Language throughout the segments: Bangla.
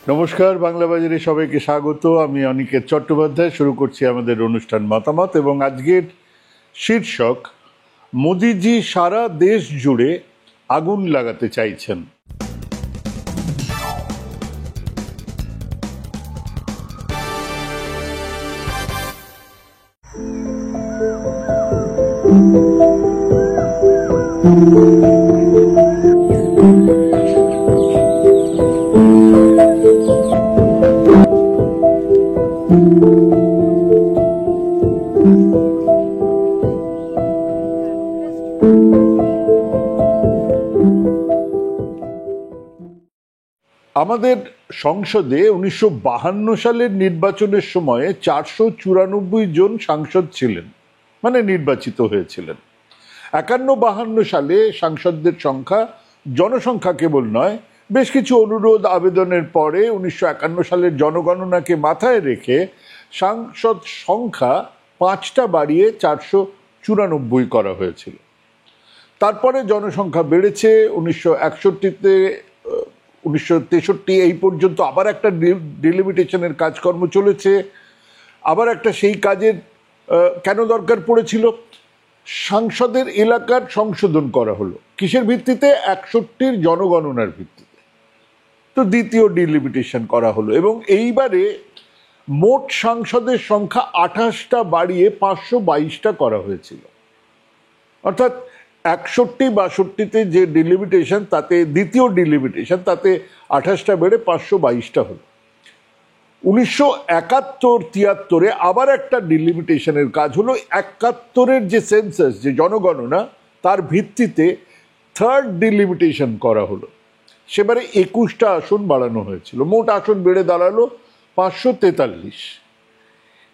নমস্কার, বাংলা বাজারে সবাইকে স্বাগত। আমি অনিকেত চট্টোপাধ্যায়। শুরু করছি আমাদের অনুষ্ঠান মতামত, এবং আজকের শীর্ষক মোদিজি সারা দেশ জুড়ে আগুন লাগাতে চাইছেন। আমাদের সংসদে 1952 সালের নির্বাচনের সময়ে 494 জন সাংসদ ছিলেন, মানে নির্বাচিত হয়েছিলেন। 51-52 সালে সাংসদদের সংখ্যা, জনসংখ্যা কেবল নয়, বেশ কিছু অনুরোধ আবেদনের পরে 1951 সালের জনগণনাকে মাথায় রেখে সাংসদ সংখ্যা 5টা বাড়িয়ে 494 করা হয়েছিল। তারপরে জনসংখ্যা বেড়েছে। 1961-তে 1963 এই পর্যন্ত আবার একটা ডিলিমিটেশনের কাজকর্ম চলেছে। আবার একটা সেই কাজের কেন দরকার পড়েছিল? সাংসদের এলাকার সংশোধন করা হলো। কিসের ভিত্তিতে? 61-র জনগণনার ভিত্তিতে। তো দ্বিতীয় ডিলিমিটেশন করা হলো, এবং এইবারে মোট সাংসদের সংখ্যা 28টা বাড়িয়ে 522টা করা হয়েছিল। অর্থাৎ 61-62-তে যে ডিলিমিটেশন, তাতে দ্বিতীয় ডিলিমিটেশন, তাতে 28টা বেড়ে 522টা হলো। 1971-73-এ আবার একটা ডিলিমিটেশনের কাজ হলো। 71-এর যে সেন্সাস, যে জনগণনা, তার ভিত্তিতে থার্ড ডিলিমিটেশন করা হলো। সেবারে 21টা আসন বাড়ানো হয়েছিল। মোট আসন বেড়ে দাঁড়ালো 543।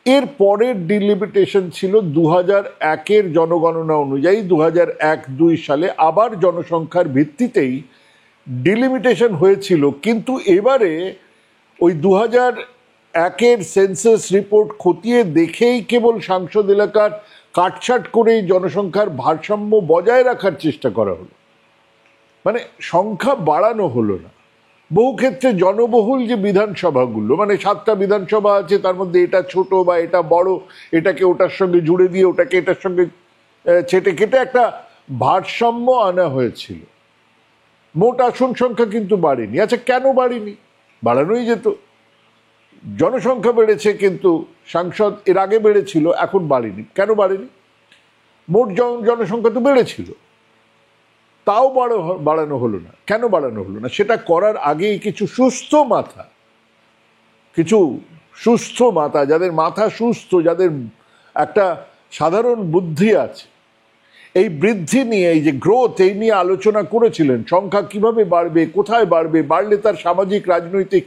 এর পরের ডিলিমিটেশন ছিল 2001-এর জনগণনা অনুযায়ী। 2001-2 সালে আবার জনসংখ্যার ভিত্তিতেই ডিলিমিটেশন হয়েছিল, কিন্তু এবারে ওই 2001-এর সেন্সাস রিপোর্ট খতিয়ে দেখেই কেবল সাংসদ এলাকার কাটছাট করেই জনসংখ্যার ভারসাম্য বজায় রাখার চেষ্টা করা হলো। মানে সংখ্যা বাড়ানো হলো না। বহু ক্ষেত্রে জনবহুল যে বিধানসভাগুলো, মানে 7টা বিধানসভা আছে, তার মধ্যে এটা ছোট বা এটা বড়, এটাকে ওটার সঙ্গে জুড়ে দিয়ে ওটাকে এটার সঙ্গে ছেটে কেটে একটা ভারসাম্য আনা হয়েছিল। মোট আসন সংখ্যা কিন্তু বাড়েনি। আচ্ছা, কেন বাড়েনি? বাড়ানোই যেত। জনসংখ্যা বেড়েছে, কিন্তু সাংসদ এর আগে বেড়েছিল, এখন বাড়েনি। কেন বাড়েনি? মোট জনসংখ্যা তো বেড়েছিল, তাও বাড়ানো হলো না। কেন বাড়ানো হলো না? সেটা করার আগেই কিছু সুস্থ মাথা, যাদের মাথা সুস্থ, যাদের একটা সাধারণ বুদ্ধি আছে, এই বৃদ্ধি নিয়ে, এই যে গ্রোথ, এই নিয়ে আলোচনা করেছিলেন। সংখ্যা কিভাবে বাড়বে, কোথায় বাড়বে, বাড়লে তার সামাজিক রাজনৈতিক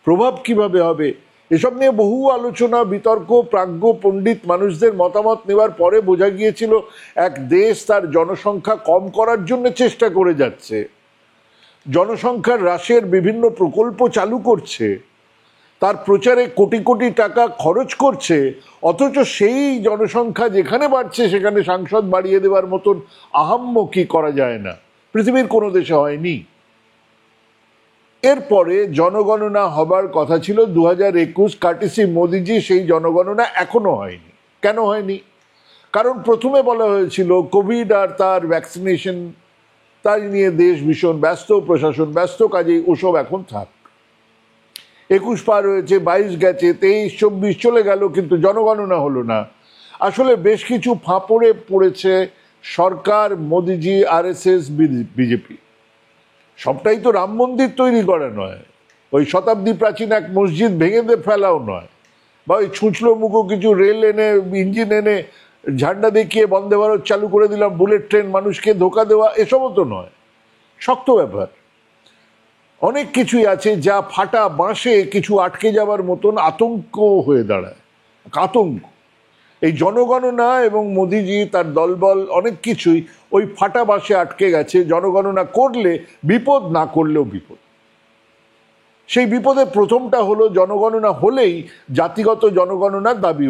প্রভাব কিভাবে হবে, এসব নিয়ে বহু আলোচনা, বিতর্ক, প্রাজ্ঞ পণ্ডিত মানুষদের মতামত নেওয়ার পরে বোঝা গিয়েছিল এক দেশ তার জনসংখ্যা কম করার জন্য চেষ্টা করে যাচ্ছে, জনসংখ্যার হ্রাসের বিভিন্ন প্রকল্প চালু করছে, তার প্রচারে কোটি কোটি টাকা খরচ করছে, অথচ সেই জনসংখ্যা যেখানে বাড়ছে সেখানে সাংসদ বাড়িয়ে দেওয়ার মতন আহাম্মকি করা যায় না। পৃথিবীর কোনো দেশে হয়নি। এরপরে জনগণনা হবার কথা ছিল 2021, কার্টিসি মোদিজি। সেই জনগণনা এখনো হয়নি। কেন হয়নি? কারণ প্রথমে বলা হয়েছিল কোভিড আর তার ভ্যাকসিনেশন, তাই নিয়ে দেশ ভীষণ ব্যস্ত, প্রশাসন ব্যস্ত, কাজেই ওসব এখন থাক। 21 পার হয়েছে, 22 গেছে, 23, 24 চলে গেল, কিন্তু জনগণনা হলো না। আসলে বেশ কিছু ফাঁপড়ে পড়েছে সরকার, মোদিজি, RSS, বিজেপি। সবটাই তো রাম মন্দির তৈরি করা নয়, ওই শতাব্দী প্রাচীন এক মসজিদ ভেঙে ফেলাও নয়, বা ওই ছুঁচলো মুখো কিছু রেল এনে, ইঞ্জিন এনে, ঝান্ডা দেখিয়ে বন্দে ভারত চালু করে দিলাম, বুলেট ট্রেন, মানুষকে ধোকা দেওয়া, এসবও তো নয়। শক্ত ব্যাপার। অনেক কিছুই আছে যা ফাটা বাঁশে কিছু আটকে যাবার মতন আতঙ্ক হয়ে দাঁড়ায়। আতঙ্ক। এই জনগণনা এবং মোদিজি, তার দলবল, অনেক কিছুই ওই ফাটা বাঁশে আটকে গেছে। জনগণনা করলে বিপদ, না করলেও বিপদ। সেই বিপদের প্রথমটা হলো, জনগণনা হলেই জাতিগত জনগণনার দাবি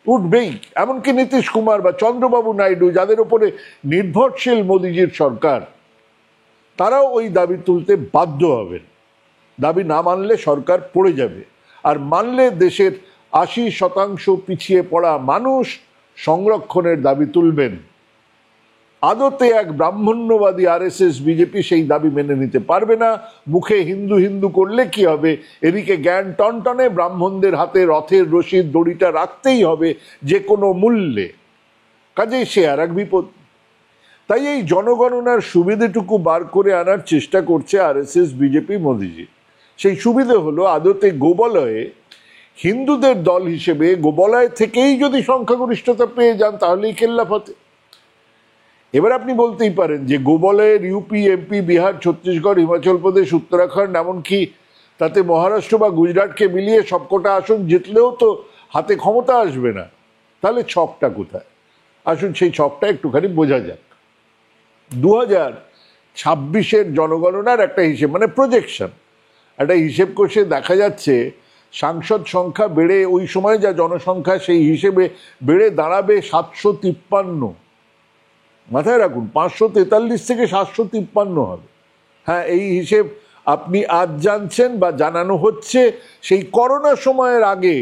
উঠবেই। এমনকি নীতিশ কুমার বা চন্দ্রবাবু নাইডু, যাদের উপরে নির্ভরশীল মোদিজির সরকার, তারাও ওই দাবি তুলতে বাধ্য হবেন। দাবি না মানলে সরকার পড়ে যাবে, আর মানলে দেশের 80% পিছিয়ে পড়া মানুষ সংরক্ষণের দাবি তুলবেন। আদতে এক ব্রাহ্মণ্যবাদী আরএসএস বিজেপি সেই দাবি মেনে নিতে পারবে না। মুখে হিন্দু হিন্দু করলে কি হবে, এদিকে জ্ঞান টনটনে ব্রাহ্মণদের হাতে রথের রশির দড়িটা রাখতেই হবে যে কোনো মূল্যে। কাজেই সে আর এক বিপদ। তাই এই জনগণনার সুবিধেটুকু বার করে আনার চেষ্টা করছে আরএসএস বিজেপি মোদিজি। সেই সুবিধে হলো আদতে গোবলয়ে হিন্দুদের দল হিসেবে গোবলয় থেকেই যদি সংখ্যাগরিষ্ঠতা পেয়ে যান তাহলেই কেল্লা ফতে। এবার আপনি বলতেই পারেন যে গোবলয়ের ইউপি, এমপি, বিহার, ছত্তিশগড়, হিমাচল প্রদেশ, উত্তরাখণ্ড, এমনকি তাতে মহারাষ্ট্র বা গুজরাটকে মিলিয়ে সবকটা আসন জিতলেও তো হাতে ক্ষমতা আসবে না। তাহলে ছকটা কোথায়? আসুন সেই ছকটা একটুখানি বোঝা যাক। 2026 জনগণনার একটা হিসেব, মানে প্রজেকশন, একটা হিসেব কষে দেখা যাচ্ছে সাংসদ সংখ্যা বেড়ে ওই সময় যা জনসংখ্যা সেই হিসেবে বেড়ে দাঁড়াবে 753। মাথায় রাখুন, 543 থেকে 753 হবে। হ্যাঁ, এই হিসেব আপনি আজ জানছেন বা জানানো হচ্ছে। সেই করোনা সময়ের আগে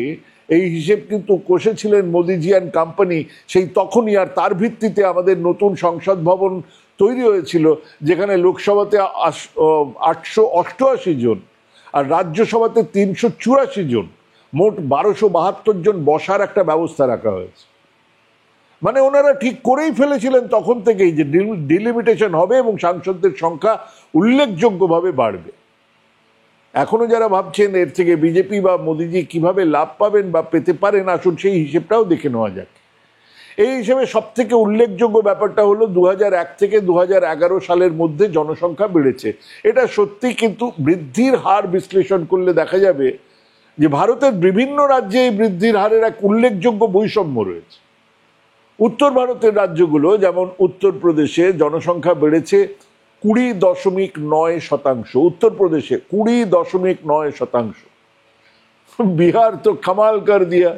এই হিসেব কিন্তু কষেছিলেন মোদিজি অ্যান্ড কোম্পানি সেই তখনই, আর তার ভিত্তিতে আমাদের নতুন সংসদ ভবন তৈরি হয়েছিল, যেখানে লোকসভাতে 888 জন আর রাজ্যসভাতে 384 জন, মোট 1272 জন বসার একটা ব্যবস্থা রাখা হয়েছে। মানে ওনারা ঠিক করেই ফেলেছিলেন তখন থেকেই যে ডিলিমিটেশন হবে এবং সাংসদদের সংখ্যা উল্লেখযোগ্যভাবে বাড়বে। এখনো যারা ভাবছেন এর থেকে বিজেপি বা মোদিজি কিভাবে লাভ পাবেন বা পেতে পারেন, আসুন সেই হিসেবটাও দেখে নেওয়া যাক। এই হিসেবে সব থেকে উল্লেখযোগ্য ব্যাপারটা হলো 2001 থেকে 2011 সালের মধ্যে জনসংখ্যা বেড়েছে। এটা সত্যি, কিন্তু বৃদ্ধির হার বিশ্লেষণ করলে দেখা যাবে যে ভারতের বিভিন্ন রাজ্যে এই বৃদ্ধির হারের এক উল্লেখযোগ্য বৈষম্য রয়েছে। উত্তর ভারতের রাজ্যগুলো, যেমন উত্তরপ্রদেশে জনসংখ্যা বেড়েছে 20.9%। উত্তরপ্রদেশে 20.9%। বিহার তো কামাল কর দিয়া,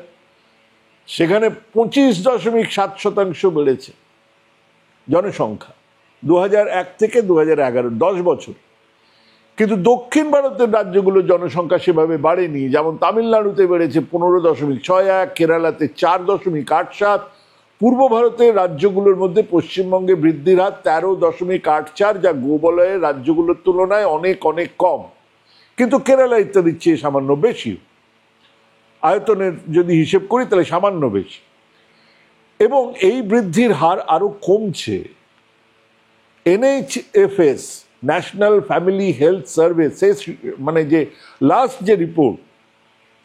সেখানে 25.7% বেড়েছে জনসংখ্যা 2001 থেকে 2011, 10 বছর। কিন্তু দক্ষিণ ভারতের রাজ্যগুলো জনসংখ্যা সেভাবে বাড়েনি। যেমন তামিলনাড়ুতে বেড়েছে 15.61, কেরালাতে 4.87। পূর্ব ভারতের রাজ্যগুলোর মধ্যে পশ্চিমবঙ্গে বৃদ্ধির হার 13.84, যা গোবলয়ের রাজ্যগুলোর তুলনায় অনেক অনেক কম, কিন্তু কেরালা ইত্যাদির চেয়ে সামান্য বেশি। আয়তনের যদি হিসেব করি তাহলে সামান্য বেশি। এবং এই বৃদ্ধির হার আরো কমছে। NHFS, national family health survey, মানে যে লাস্ট যে রিপোর্ট,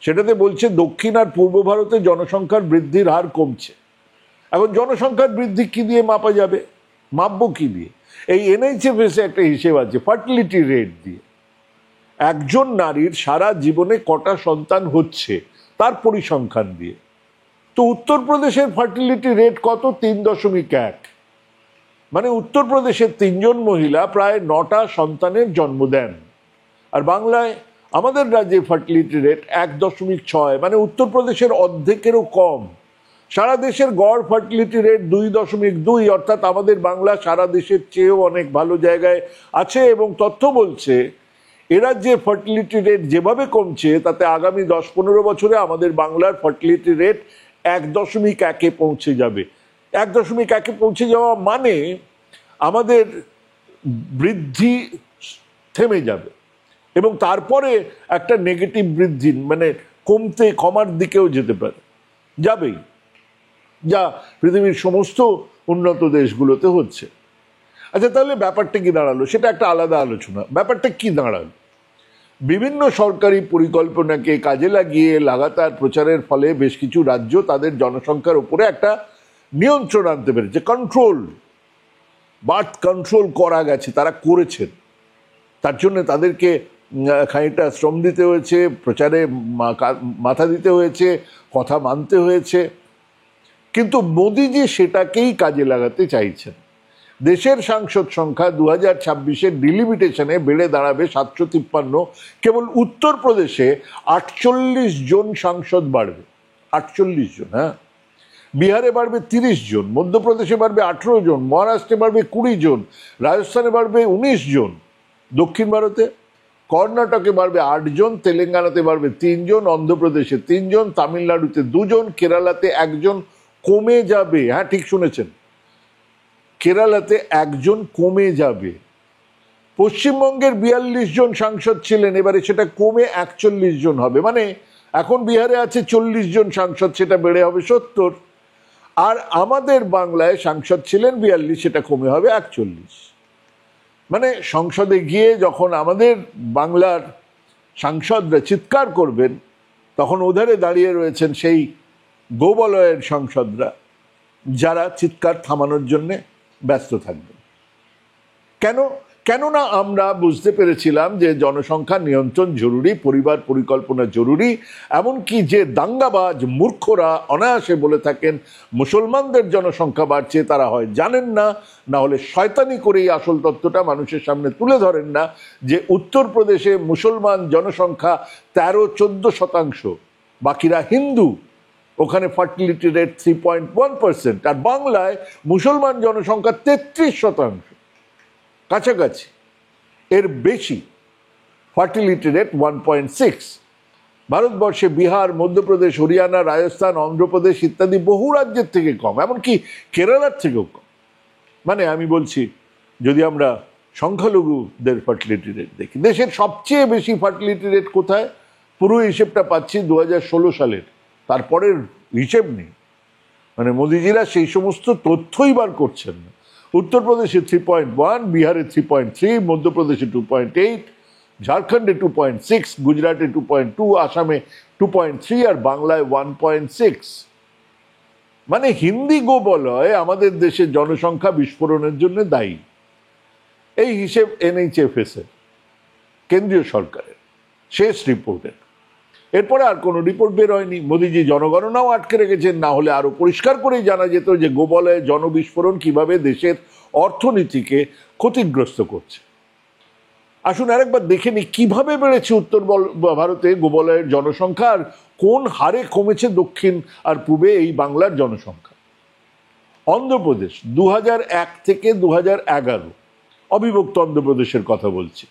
সেটাতে বলছে দক্ষিণ আর পূর্ব ভারতে জনসংখ্যার বৃদ্ধির হার কমছে। এখন জনসংখ্যার বৃদ্ধি কি দিয়ে মাপা যাবে? মাপবো কি দিয়ে? এই NHFS একটা হিসেব আছে ফার্টিলিটি রেট দিয়ে। একজন নারীর সারা জীবনে কটা সন্তান হচ্ছে তার পরিসংখ্যান দিয়ে। তো উত্তরপ্রদেশের ফার্টিলিটি রেট কত? 3.1। মানে উত্তরপ্রদেশের 3 জন মহিলা প্রায় 9টা সন্তানের জন্ম দেন। আর বাংলায় আমাদের রাজ্যে ফার্টিলিটি রেট 1.6, মানে উত্তরপ্রদেশের অর্ধেকেরও কম। সারা দেশের গড় ফার্টিলিটি রেট 2.2, অর্থাৎ আমাদের বাংলা সারা দেশের চেয়েও অনেক ভালো জায়গায় আছে। এবং তথ্য বলছে এরা যে ফার্টিলিটি রেট যেভাবে কমছে, তাতে আগামী 10-15 বছরে আমাদের বাংলার ফার্টিলিটি রেট 1.1-এ পৌঁছে যাবে। 1.1-এ পৌঁছে যাওয়া মানে আমাদের বৃদ্ধি থেমে যাবে এবং তারপরে একটা নেগেটিভ বৃদ্ধি, মানে কমার দিকেও যেতে পারে, যাবেই, যা পৃথিবীর সমস্ত উন্নত দেশগুলোতে হচ্ছে। আচ্ছা, তাহলে ব্যাপারটা কি দাঁড়ালো? সেটা একটা আলাদা আলোচনা। ব্যাপারটা কি দাঁড়ালো? বিভিন্ন সরকারি পরিকল্পনাকে কাজে লাগিয়ে লাগাতার প্রচারের ফলে বেশ কিছু রাজ্য তাদের জনসংখ্যার উপরে একটা নিয়ন্ত্রণ আনতে পেরেছে। বার্থ কন্ট্রোল করা গেছে, তারা করেছেন। তার জন্য তাদেরকে খানিকটা শ্রম দিতে হয়েছে, প্রচারে মাথা দিতে হয়েছে, কথা মানতে হয়েছে। কিন্তু মোদিজি সেটাকেই কাজে লাগাতে চাইছেন। দেশের সাংসদ সংখ্যা 2026-এর ডিলিমিটেশনে বেড়ে দাঁড়াবে 753। কেবল উত্তরপ্রদেশে 48 জন সাংসদ বাড়বে। 48 জন, হ্যাঁ। বিহারে বাড়বে 30 জন, মধ্যপ্রদেশে বাড়বে 18 জন, মহারাষ্ট্রে বাড়বে 20 জন, রাজস্থানে বাড়বে 19 জন। দক্ষিণ ভারতে কর্ণাটকে বাড়বে 8 জন, তেলেঙ্গানাতে বাড়বে 3 জন, অন্ধ্রপ্রদেশে 3 জন, তামিলনাড়ুতে 2 জন, কেরালাতে 1 জন কমে যাবে। হ্যাঁ, ঠিক শুনেছেন, কেরালাতে 1 জন কমে যাবে। পশ্চিমবঙ্গের 42 জন সাংসদ ছিলেন, এবারে সেটা কমে 41 জন হবে। মানে এখন বিহারে আছে 40 জন সাংসদ, সেটা বেড়ে হবে 70। আর আমাদের বাংলায় সাংসদ ছিলেন 42, সেটা কমে হবে 41। মানে সংসদে গিয়ে যখন আমাদের বাংলার সাংসদরা চিৎকার করবেন, তখন ওধারে দাঁড়িয়ে রয়েছেন সেই গোবলয়ের সাংসদরা, যারা চিৎকার থামানোর জন্য ব্যস্ত থাকবেন। কেননা আমরা বুঝতে পেরেছিলাম যে জনসংখ্যা নিয়ন্ত্রণ জরুরি, পরিবার পরিকল্পনা জরুরি। এমনকি যে দাঙ্গাবাজ মূর্খরা অনায়াসে বলে থাকেন মুসলমানদের জনসংখ্যা বাড়ছে, তারা হয় জানেন না, না হলে শয়তানি করে এই আসল তথ্যটা মানুষের সামনে তুলে ধরেন না, যে উত্তরপ্রদেশে মুসলমান জনসংখ্যা 13-14%, বাকিরা হিন্দু। ওখানে ফার্টিলিটি রেট 3.1%, আর বাংলায় মুসলমান জনসংখ্যা 33%, কাছাকাছি, এর বেশি। Fertility rate 1.6। ভারতবর্ষে বিহার, মধ্যপ্রদেশ, হরিয়ানা, রাজস্থান, অন্ধ্রপ্রদেশ ইত্যাদি বহু রাজ্যের থেকে কম, এমনকি কেরালার থেকেও কম। মানে আমি বলছি, যদি আমরা সংখ্যালঘুদের ফার্টিলিটি রেট দেখি, দেশের সবচেয়ে বেশি ফার্টিলিটি রেট কোথায়? পুরো হিসেবটা পাচ্ছি 2016 সালের, তারপরের হিসেব নেই। মানে মোদিজিরা সেই সমস্ত তথ্যই বার করছেন না। উত্তরপ্রদেশে 3.1, বিহারে 3.3, মধ্যপ্রদেশে 2.8, ঝাড়খণ্ডে 2.6, গুজরাটে 2.2, আসামে 2.3, আর বাংলায় 1.6। মানে হিন্দি গোবলয় আমাদের দেশের জনসংখ্যা বিস্ফোরণের জন্য দায়ী। এই হিসেব NHFS এর, কেন্দ্রীয় সরকারের শেষ রিপোর্টের। এরপরে আর কোনো রিপোর্ট বের হয়নি। মোদিজি জনগণনাও আটকে রেখেছেন, না হলে আরো পরিষ্কার করেই জানা যেত যে গোবলয়ে জনবিস্ফোরণ কিভাবে দেশের অর্থনীতিকে ক্ষতিগ্রস্ত করছে। আসুন আরেকবার দেখে নি কিভাবে বেড়েছে উত্তর ভারতে গোবলয়ের জনসংখ্যা, আর কোন হারে কমেছে দক্ষিণ আর পূবে এই বাংলার জনসংখ্যা। অন্ধ্রপ্রদেশ 2001 থেকে 2011, অবিভক্ত অন্ধ্রপ্রদেশের কথা বলছি,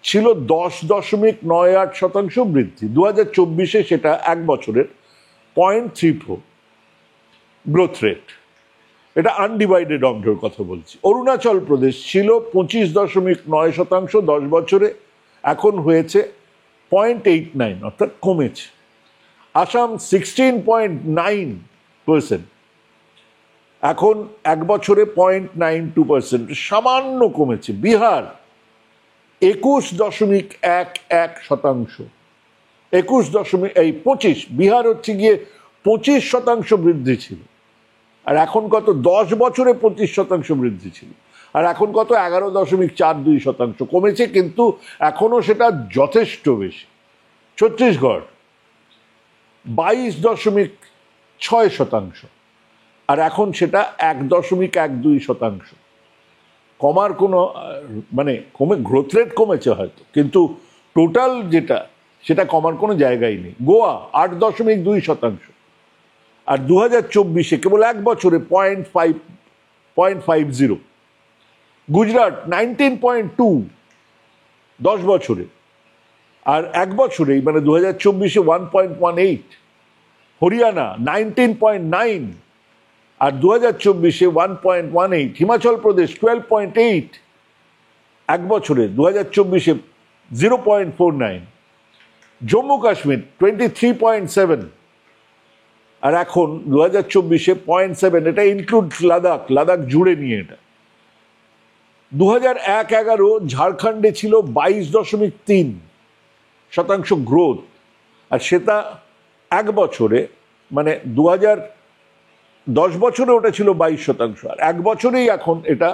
ছিল 10.98% বৃদ্ধি। 2024-এ সেটা এক বছরের 0.34 গ্রোথ রেট। এটা আনডিভাইডেড অন্ধ্রের কথা বলছি। অরুণাচল প্রদেশ ছিল 25.9% 10 বছরে, এখন হয়েছে 0.89, অর্থাৎ কমেছে। আসাম 16.9%, এখন এক বছরে 0.92%, সামান্য কমেছে। বিহার 21.11%, 25, বিহার হচ্ছে গিয়ে 25% বৃদ্ধি ছিল, আর এখন কত? 10 বছরে 25% বৃদ্ধি ছিল, আর এখন কত? 11.42% কমেছে, কিন্তু এখনো সেটা যথেষ্ট বেশি। ছত্তিশগড় 22.6%, আর এখন সেটা 1.12%। কমার কোনো মানে গ্রোথ রেট কমেছে হয়তো, কিন্তু টোটাল যেটা সেটা কমার কোনো জায়গাই নেই। গোয়া 8.2%, আর 2024-এ কেবল এক বছরে 0.50। গুজরাট 19.2 10 বছরে, আর এক বছরেই মানে 2024-এ 1.18। হরিয়ানা 19.9, আর 2024-এ 1.18। হিমাচল প্রদেশ 12.8, এক বছরে 2024-এ 0.49। জম্মু কাশ্মীর 23.7, আর এখন 2024-এ 0.7। এটা ইনক্লুড লাদাখ জুড়ে নিয়ে। এটা 2011 ঝাড়খণ্ডে ছিল 22.3% গ্রোথ, আর সেটা এক বছরে মানে 2010 বছরে ওটা ছিল 22%, আর এক বছরেই এখন এটা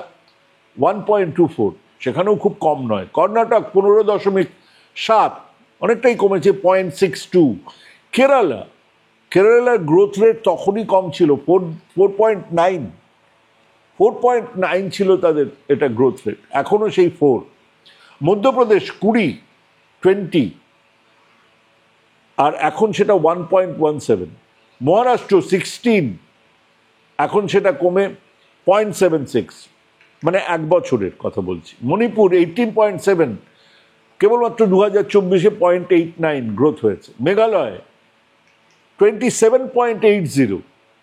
1.24, সেখানেও খুব কম নয়। কর্ণাটক 15.7, অনেকটাই কমেছে, 0.62। কেরালার গ্রোথ রেট তখনই কম ছিল, 4.9 ছিল তাদের এটা গ্রোথ রেট, এখনো সেই 4। মধ্যপ্রদেশ 20, আর এখন সেটা 1.17। মহারাষ্ট্র 16, এখন সেটা কমে 0.76, মানে এক বছরের কথা বলছি। মণিপুর 18.7, কেবলমাত্র 2024-এ 0.89 গ্রোথ হয়েছে। মেঘালয় 27.80,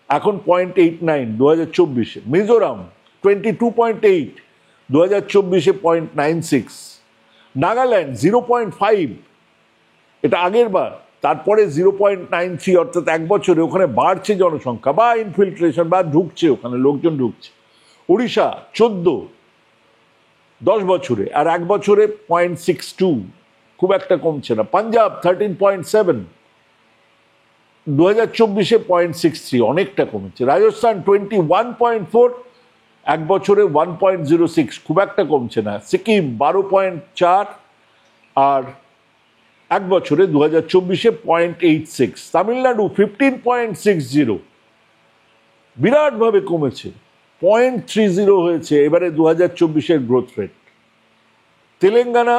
এখন 0.89 2024-এ। মিজোরাম 22.8, 2024-এ 0.96। নাগাল্যান্ড 0.5, এটা আগের বার, তারপরে 0.93, অর্থাৎ এক বছরে ওখানে বাড়ছে জনসংখ্যা বা ইনফিল্ট্রেশন বা ঢুকছে, ওখানে লোকজন ঢুকছে। উড়িষ্যা 14 10 বছরে, আর এক বছরে 0.62, খুব একটা কমছে না। পাঞ্জাব 13.7, 2024-এ 0.63, অনেকটা কমেছে। রাজস্থান 21.4, এক বছরে 1.06, খুব একটা কমছে না। সিকিম 12.4, আর এক বছরে 2024-এ 0.86। তামিলনাড়ু 15.60, বিরাটভাবে কমেছে, 0.30 হয়েছে এবারে 2024-এর growth rate. Telangana,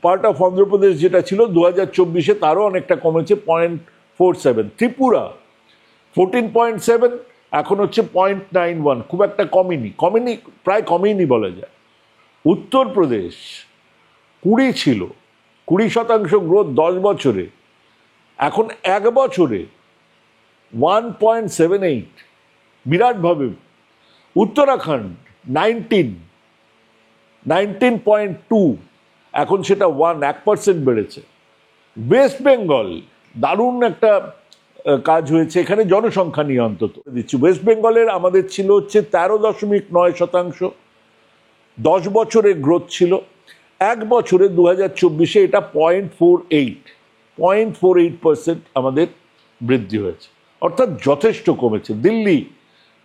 part of Andhra Pradesh যেটা ছিল, 2024-এ তারও অনেকটা কমেছে, 0.47। ত্রিপুরা 14.7, এখন হচ্ছে 0.91, খুব একটা কমেনি, প্রায় কমেনি বলা যায়। উত্তরপ্রদেশ 20 ছিল, 20% গ্রোথ 10 বছরে, এখন এক বছরে 1.78, বিরাটভাবে। উত্তরাখণ্ড 19.2, এখন সেটা 1% বেড়েছে। ওয়েস্ট বেঙ্গল দারুণ একটা কাজ হয়েছে এখানে, জনসংখ্যা নিয়ে অন্তত দিচ্ছি। ওয়েস্ট বেঙ্গলের আমাদের ছিল হচ্ছে 13.9%, 10 বছরে গ্রোথ ছিল। এক বছরে 2024-এ এটা 0.48% আমাদের বৃদ্ধি হয়েছে, অর্থাৎ যথেষ্ট কমেছে। দিল্লি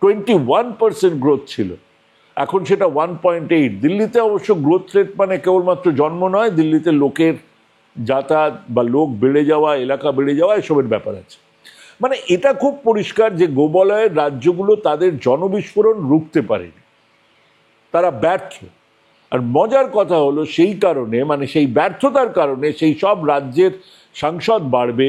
21% গ্রোথ ছিল, এখন সেটা 1.8। দিল্লিতে অবশ্য গ্রোথ রেট মানে কেবলমাত্র জন্ম নয়, দিল্লিতে লোকের যাতায়াত বা লোক বেড়ে যাওয়া, এলাকা বেড়ে যাওয়া, এসবের ব্যাপার আছে। মানে এটা খুব পরিষ্কার যে গোবলয়ের রাজ্যগুলো তাদের জনবিস্ফোরণ রুখতে পারেনি, তারা ব্যর্থ। আর মজার কথা হলো সেই কারণে, মানে সেই ব্যর্থতার কারণে সেই সব রাজ্যের সাংসদ বাড়বে,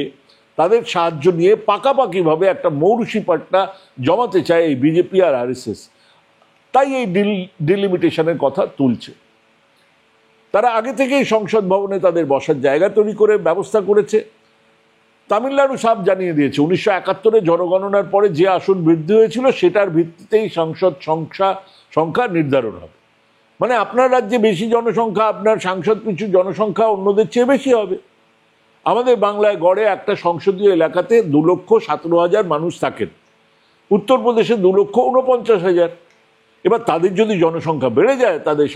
তাদের সাহায্য নিয়ে পাকাপাকিভাবে একটা মৌরুষি পাট্টা জমাতে চায় এই বিজেপি আর আরএসএস। তাই এই ডিলিমিটেশনের কথা তুলছে। তারা আগে থেকেই সংসদ ভবনে তাদের বসার জায়গা তৈরি করে ব্যবস্থা করেছে। তামিলনাড়ু সাফ জানিয়ে দিয়েছে 1971-এ জনগণনার পরে যে আসন বৃদ্ধি হয়েছিল সেটার ভিত্তিতেই সংসদ সংখ্যা নির্ধারণ হবে। মানে আপনার রাজ্যে বেশি জনসংখ্যা, আপনার সাংসদ পিছু জনসংখ্যা অন্যদের চেয়ে বেশি হবে। আমাদের বাংলায় গড়ে একটা সংসদীয় এলাকাতে 2,17,000 মানুষ থাকেন, উত্তরপ্রদেশে 2,49,000। এবার তাদের যদি জনসংখ্যা বেড়ে যায়, তাদের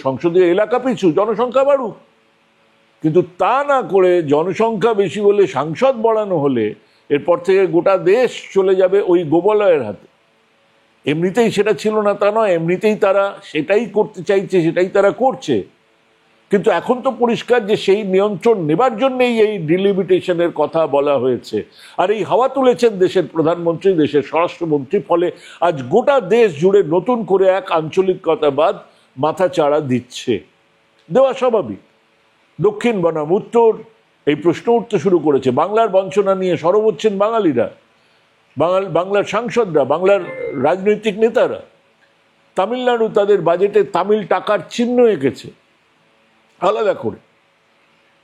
সংসদীয় এলাকা পিছু জনসংখ্যা বাড়ুক, কিন্তু তা না করে জনসংখ্যা বেশি বলে সাংসদ বাড়ানো হলে এরপর থেকে গোটা দেশ চলে যাবে ওই গোবলয়ের হাতে। এমনিতেই সেটা ছিল না তা নয়, এমনিতেই তারা সেটাই করতে চাইছে, সেটাই তারা করছে। কিন্তু এখন তো পরিষ্কার যে সেই নিয়ন্ত্রণ নেবার জন্যই এই ডিলিমিটেশনের কথা বলা হয়েছে। আর এই হাওয়া তুলেছেন দেশের প্রধানমন্ত্রী, দেশের স্বরাষ্ট্রমন্ত্রী। ফলে আজ গোটা দেশ জুড়ে নতুন করে এক আঞ্চলিকতাবাদ মাথা চাড়া দিচ্ছে, দেওয়া স্বাভাবিক। দক্ষিণ বনাম উত্তর, এই প্রশ্ন উঠতে শুরু করেছে। বাংলার বঞ্চনা নিয়ে সরব হচ্ছেন বাঙালিরা, বাংলার সাংসদরা, বাংলার রাজনৈতিক নেতারা। তামিলনাড়ু তাদের বাজেটে তামিল টাকার চিহ্ন এঁকেছে আলাদা করে।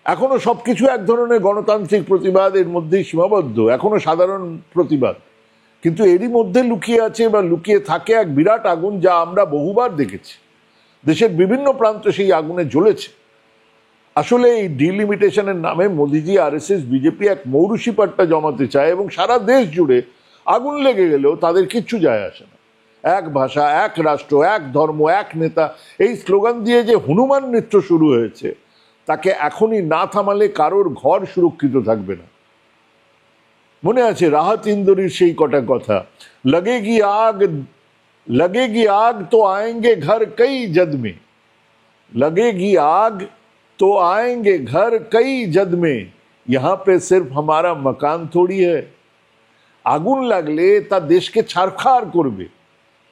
এখনো সবকিছু এক ধরনের গণতান্ত্রিক প্রতিবাদ, এর মধ্যেই সীমাবদ্ধ, এখনো সাধারণ প্রতিবাদ। কিন্তু এরই মধ্যে লুকিয়ে আছে বা লুকিয়ে থাকে এক বিরাট আগুন, যা আমরা বহুবার দেখেছি। দেশের বিভিন্ন প্রান্ত সেই আগুনে জ্বলেছে। আসলে এই ডিলিমিটেশনের নামে মোদিজি, আরএসএস, বিজেপি এক মৌরুষি পাট্টা জমাতে চায়, এবং সারা দেশ জুড়ে আগুন লেগে গেলেও তাদের কিচ্ছু যায় আসে না। এক ভাষা, এক রাষ্ট্র, এক ধর্ম, এক নেতা, এই স্লোগান দিয়ে যে হনুমান নৃত্য শুরু হয়েছে, তাকে এখনই না থামালে কারোর ঘর সুরক্ষিত থাকবে না। মনে আছে রাহাত ইন্দোরির সেই কটা কথা, लगेगी आग तो आएंगे घर कई जद में, लगेगी आग तो आएंगे घर कई जद में, यहाँ पे सिर्फ हमारा मकान थोड़ी है। আগুন লাগলে তা দেশকে ছারখার করবে।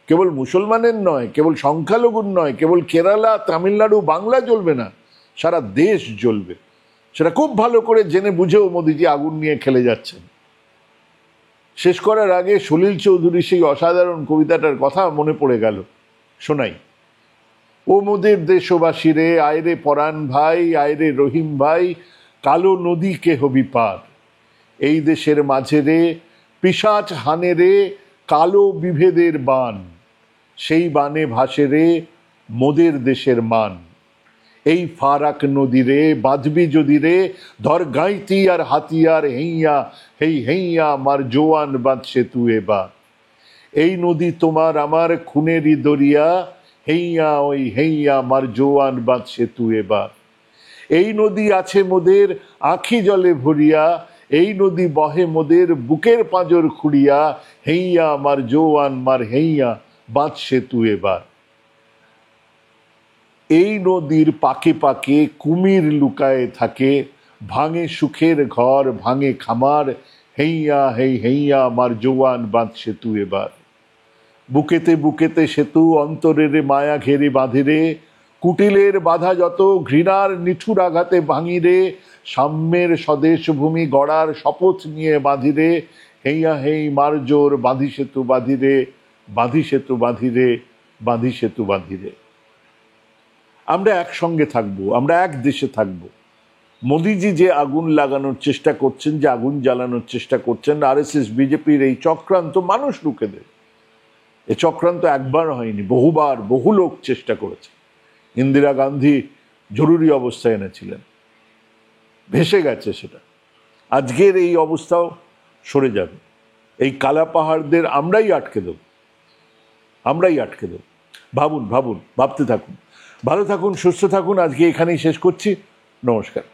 কেবল মুসলমানের নয়, কেবল সংখ্যালঘুর নয়, কেবল কেরালা, তামিলনাড়ু, বাংলা জ্বলবে না, সারা দেশ জ্বলবে। সেটা খুব ভালো করে জেনে বুঝেও মোদিজি আগুন নিয়ে খেলে যাচ্ছেন। শেষ করার আগে সলিল চৌধুরী সেই অসাধারণ কবিতাটার কথা মনে পড়ে গেল, শোনাই। ও মোদের দেশবাসী রে, আয়রে পরাণ ভাই, আয়রে রহিম ভাই, কালো নদীকে হবি পার। এই দেশের মাঝে রে পিশাচ হানে রে কালো বিভেদের বান, সেই বানে ভাসে রে মোদের দেশের মান। এই ফারাক নদী রে বাঁধবি যদি রে, ধর গাইতি আর হাতিয়ার হেইয়া, হেই হেইয়া মার জোয়ান বাঁধছে তু এবার। এই নদী তোমার আমার খুনেরই দরিয়া, হেইয়া ওই হেইয়া মার জোয়ান বাঁধছে তু এবার। এই নদী আছে মোদের আঁখি জলে ভরিয়া, এই নদী বহে মোদের বুকের পাঁজর খুঁড়িয়া, হেইয়া মার জোয়ান মার হেইয়া বাঁধছে তু এবার। এই নদীর পাকে পাকে কুমির লুকায়ে থাকে, ভাঙে সুখের ঘর ভাঙে খামার, হেইয়া হেই হেইয়া মার জোয়ান বাঁধছে তু এবার। বুকেতে বুকেতে সেতু অন্তরের মায়া ঘেরে বাঁধে রে, কুটিলের বাধা যত ঘৃণার নিঠুর আঘাতে ভাঙি রে, সাম্যের স্বদেশ ভূমি গড়ার শপথ নিয়ে বাঁধি রে, হেইয়া হেই মার জোর বাঁধি সেতু বাঁধি রে, বাঁধি সেতু বাঁধি রে, বাঁধি সেতু বাঁধি রে। আমরা একসঙ্গে থাকবো, আমরা এক দেশে থাকবো। মোদিজি যে আগুন লাগানোর চেষ্টা করছেন, যে আগুন জ্বালানোর চেষ্টা করছেন, আরএসএস বিজেপির এই চক্রান্ত মানুষ রুখে দেবে। এ চক্রান্ত একবার হয়নি, বহুবার বহু লোক চেষ্টা করেছে। ইন্দিরা গান্ধী জরুরি অবস্থা এনেছিলেন, ভেসে গেছে সেটা। আজকের এই অবস্থাও সরে যাবে। এই কালা পাহাড়দের আমরাই আটকে দেব, আমরাই আটকে দেব। ভাবুন ভাবুন, ভাবতে থাকুন। ভালো থাকুন, সুস্থ থাকুন। আজকে এখানেই শেষ করছি। নমস্কার।